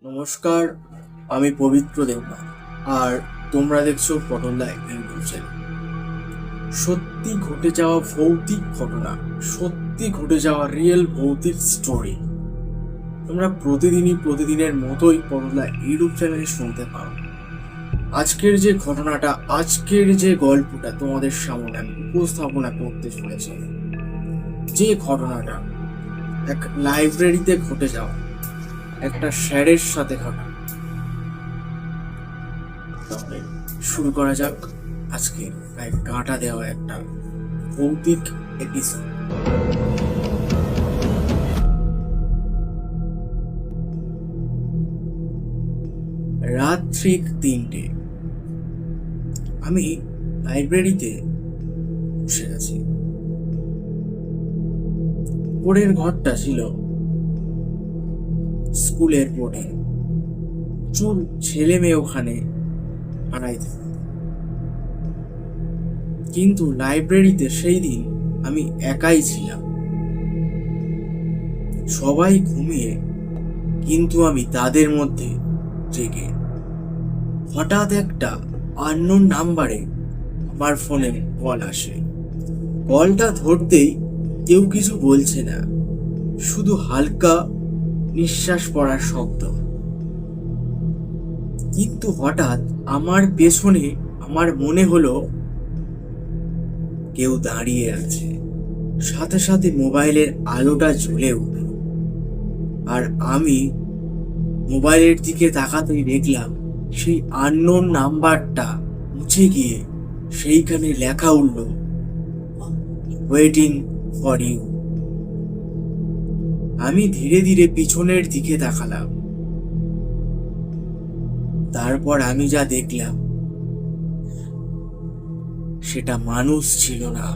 নমস্কার, আমি পবিত্র দেবনাথ আর তোমরা দেখছো পটলদা ইউটিউব চ্যানেল। সত্যি ঘটে যাওয়া ভৌতিক ঘটনা, সত্যি ঘটে যাওয়া রিয়েল ভৌতিক স্টোরি তোমরা প্রতিদিনের মতোই পটলদা ইউটিউব চ্যানেলে শুনতে পাও। আজকের যে ঘটনাটা, আজকের যে গল্পটা তোমাদের সামনে আমি উপস্থাপনা করতে চলেছি, যে ঘটনাটা এক লাইব্রেরিতে ঘটে যাওয়া একটা স্যারের সাথে ঘটা। তাহলে শুরু করা যাক আজকে এক কাঁটা দেওয়া একটা ভৌতিক এপিসোড। রাত ঠিক 3টে। আমি লাইব্রেরিতে বসে আছি। পরের ঘরটা ছিল স্কুলের বোর্ডে। প্রচুর ছেলে মেয়ে ওখানে হারাই থাকে, কিন্তু লাইব্রেরিতে সেই দিন আমি একাই ছিলাম। সবাই ঘুমিয়ে, কিন্তু আমি তাদের মধ্যে জেগে। হঠাৎ একটা আননোন নাম্বারে আমার ফোনে কল আসে। কলটা ধরতেই কেউ কিছু বলছে না, শুধু হালকা নিঃশ্বাস পড়ার শব্দ। কিন্তু হঠাৎ আমার পেছনে আমার মনে হলো কেউ দাঁড়িয়ে আছে। সাথে সাথে মোবাইলের আলোটা জ্বলে উঠল, আর আমি মোবাইলের দিকে তাকাতেই দেখলাম সেই আননোন নাম্বারটা মুছে গিয়ে সেইখানে লেখা উঠল, ওয়েটিং ফর ইউ। আমি ধীরে ধীরে পিছনের দিকে তাকালাম। তারপর আমি যা দেখলাম সেটা মানুষ ছিল না।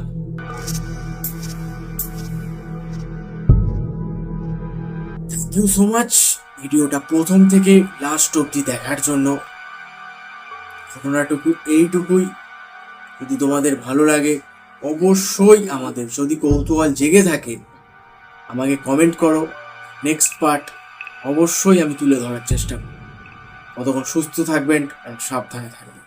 থ্যাংক ইউ সো মাচ ভিডিওটা প্রথম থেকে লাস্ট অবধি দেখার জন্য। ঘটনাটুকু এইটুকুই। যদি তোমাদের ভালো লাগে, অবশ্যই আমাদের যদি কৌতূহল জেগে থাকে আমাকে কমেন্ট করো। নেক্সট পার্ট অবশ্যই আমি তুলে ধরার চেষ্টা করব। ততক্ষণ সুস্থ থাকবেন আর সাবধানে থাকবেন।